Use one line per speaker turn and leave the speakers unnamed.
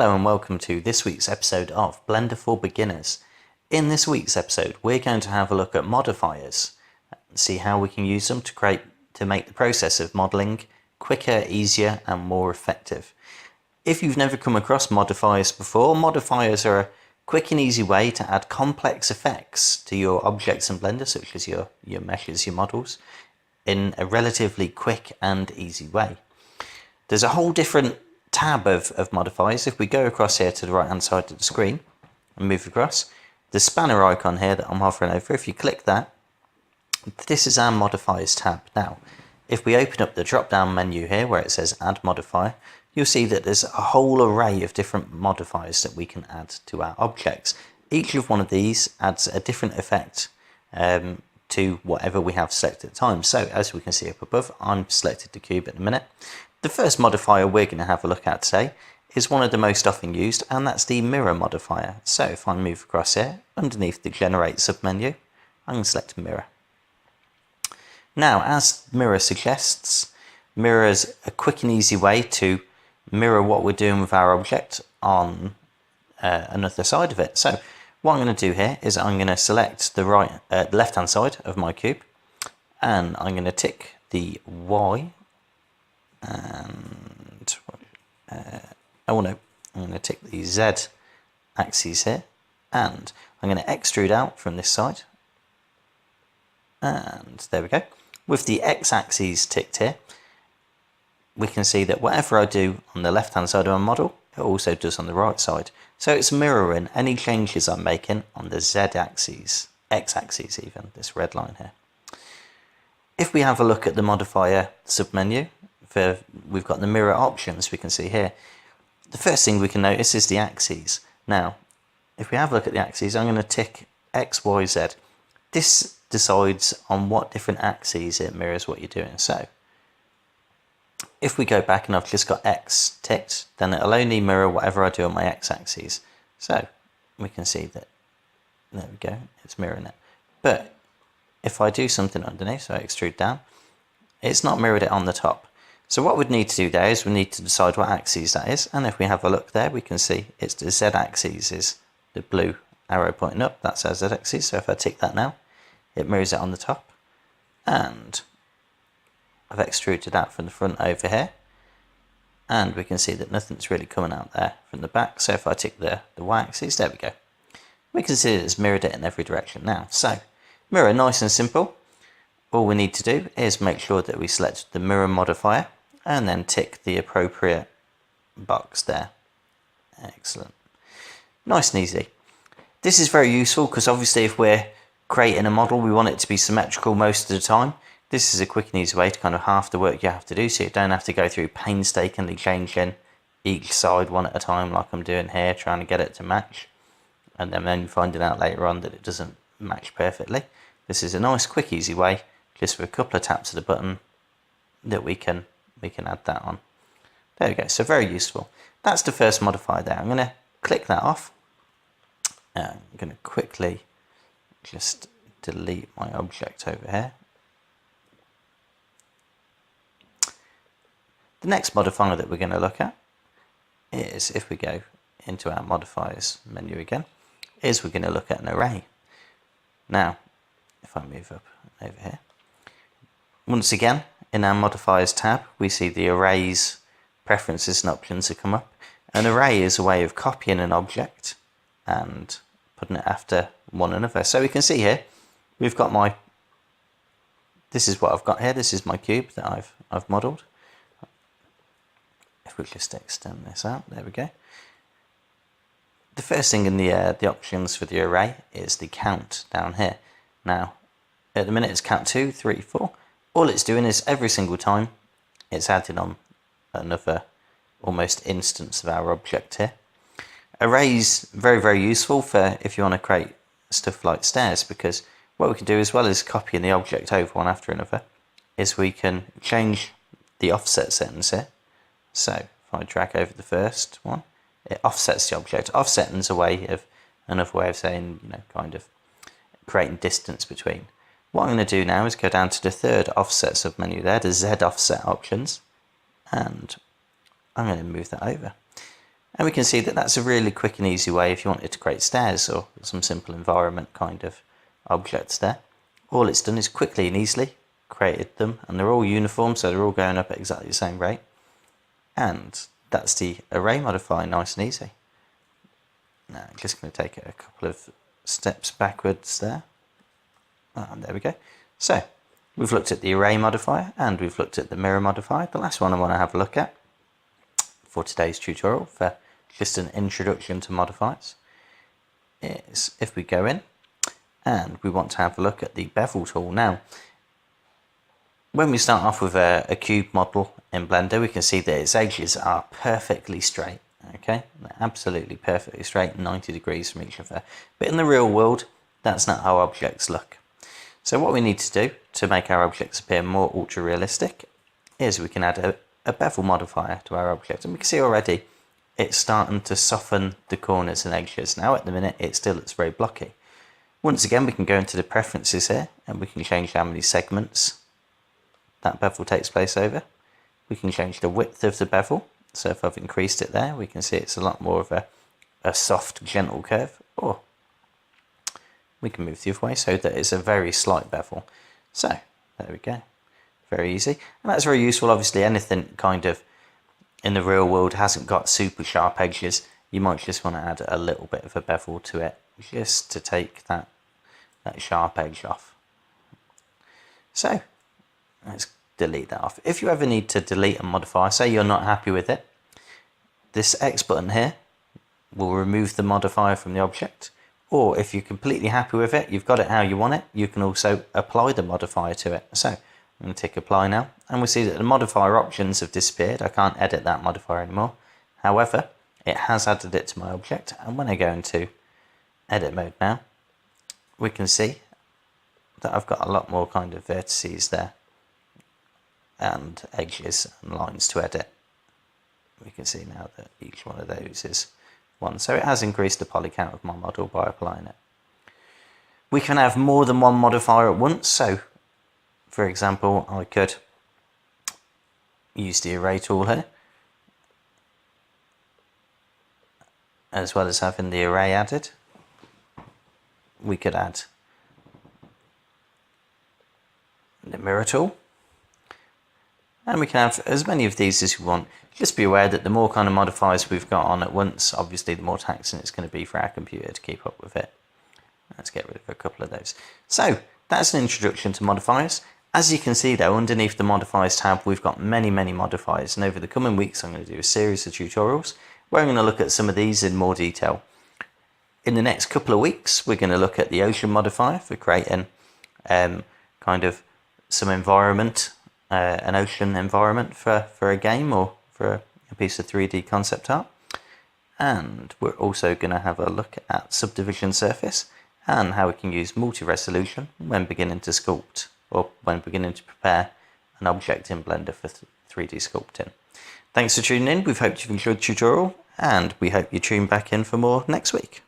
Hello and welcome to this week's episode of Blender for Beginners. In this week's episode we're going to have a look at modifiers and see how we can use them to make the process of modelling quicker, easier and more effective. If you've never come across modifiers before, modifiers are a quick and easy way to add complex effects to your objects in Blender, such as your meshes, your models, in a relatively quick and easy way. There's a whole different tab of modifiers. If we go across here to the right hand side of the screen and move across, the spanner icon here that I'm hovering over, if you click that, this is our modifiers tab. Now if we open up the drop down menu here where it says add modifier, you'll see that there's a whole array of different modifiers that we can add to our objects. Each of one of these adds a different effect to whatever we have selected at the time. So as we can see up above, I'm selected the cube at the minute. The first modifier we're going to have a look at today is one of the most often used, and that's the mirror modifier. So if I move across here, underneath the generate submenu, I'm going to select mirror. Now, as mirror suggests, mirror is a quick and easy way to mirror what we're doing with our object on another side of it. So what I'm going to do here is I'm going to select the left hand side of my cube, and I'm going to tick the Y. And I'm going to tick the Z axes here, and I'm going to extrude out from this side, and there we go. With the X axes ticked here, we can see that whatever I do on the left hand side of my model, it also does on the right side. So it's mirroring any changes I'm making on the Z axis, X axis even, this red line here. If we have a look at the modifier submenu, we've got the mirror options we can see here. The first thing we can notice is the axes. Now, if we have a look at the axes, I'm going to tick X, Y, Z. This decides on what different axes it mirrors what you're doing. So, if we go back and I've just got X ticked, then it'll only mirror whatever I do on my X axis. So, we can see that, there we go, it's mirroring it. But, if I do something underneath, so I extrude down, it's not mirrored it on the top. So what we'd need to do there is we need to decide what axis that is, and if we have a look there we can see it's the Z axis is the blue arrow pointing up, that's our Z axis. So if I tick that now, it mirrors it on the top, and I've extruded out from the front over here, and we can see that nothing's really coming out there from the back. So if I tick the Y axis, there we go. We can see that it's mirrored it in every direction now. So mirror, nice and simple. All we need to do is make sure that we select the mirror modifier and then tick the appropriate box there. Excellent. Nice and easy. This is very useful because obviously if we're creating a model, we want it to be symmetrical most of the time. This is a quick and easy way to kind of half the work you have to do, so you don't have to go through painstakingly changing each side one at a time like I'm doing here, trying to get it to match, and then finding out later on that it doesn't match perfectly. This is a nice, quick, easy way, just with a couple of taps of the button, that we can add that on. There we go, so very useful. That's the first modifier there. I'm going to click that off. I'm going to quickly just delete my object over here. The next modifier that we're going to look at is, if we go into our modifiers menu again, is we're going to look at an array. Now, if I move up over here, once again, in our modifiers tab, we see the arrays, preferences and options that come up. An array is a way of copying an object and putting it after one another. So we can see here, we've got this is what I've got here. This is my cube that I've modelled. If we just extend this out, there we go. The first thing in the options for the array is the count down here. Now, at the minute it's count 2, 3, 4. All it's doing is every single time it's adding on another almost instance of our object here. Arrays very, very useful for if you want to create stuff like stairs, because what we can do as well as copying the object over one after another is we can change the offset settings here. So if I drag over the first one, it offsets the object. Offsetting is another way of saying, kind of creating distance between. What I'm going to do now is go down to the third offset submenu there, the Z offset options, and I'm going to move that over. And we can see that that's a really quick and easy way if you wanted to create stairs or some simple environment kind of objects there. All it's done is quickly and easily created them, and they're all uniform, so they're all going up at exactly the same rate. And that's the array modifier, nice and easy. Now I'm just going to take it a couple of steps backwards there. And there we go. So we've looked at the array modifier and we've looked at the mirror modifier. The last one I want to have a look at for today's tutorial, for just an introduction to modifiers, is if we go in and we want to have a look at the bevel tool. Now, when we start off with a cube model in Blender, we can see that its edges are perfectly straight. Okay, they're absolutely perfectly straight, 90 degrees from each other. But in the real world, that's not how objects look. So what we need to do to make our objects appear more ultra realistic is we can add a bevel modifier to our object, and we can see already it's starting to soften the corners and edges. Now at the minute it still looks very blocky. Once again, we can go into the preferences here and we can change how many segments that bevel takes place over. We can change the width of the bevel, so if I've increased it there, we can see it's a lot more of a soft, gentle curve, or we can move the other way so that it's a very slight bevel. So there we go, very easy, and that's very useful. Obviously anything kind of in the real world hasn't got super sharp edges, you might just want to add a little bit of a bevel to it just to take that sharp edge off. So let's delete that off. If you ever need to delete a modifier, say you're not happy with it, this X button here will remove the modifier from the object. Or if you're completely happy with it, you've got it how you want it, you can also apply the modifier to it. So I'm going to tick apply now, and we see that the modifier options have disappeared. I can't edit that modifier anymore. However, it has added it to my object, and when I go into edit mode now, we can see that I've got a lot more kind of vertices there and edges and lines to edit. We can see now that each one of those is one, so it has increased the poly count of my model by applying it. We can have more than one modifier at once, so for example I could use the array tool here, as well as having the array added. We could add the mirror tool, and we can have as many of these as we want. Just be aware that the more kind of modifiers we've got on at once, obviously the more taxing it's going to be for our computer to keep up with it. Let's get rid of a couple of those. So that's an introduction to modifiers. As you can see though, underneath the modifiers tab we've got many modifiers, and over the coming weeks I'm going to do a series of tutorials where I'm going to look at some of these in more detail. In the next couple of weeks we're going to look at the ocean modifier for creating kind of some environment, an ocean environment for a game or for a piece of 3D concept art. And we're also going to have a look at subdivision surface and how we can use multi-resolution when beginning to sculpt, or when beginning to prepare an object in Blender for 3D sculpting. Thanks for tuning in. We've hoped you've enjoyed the tutorial, and we hope you tune back in for more next week.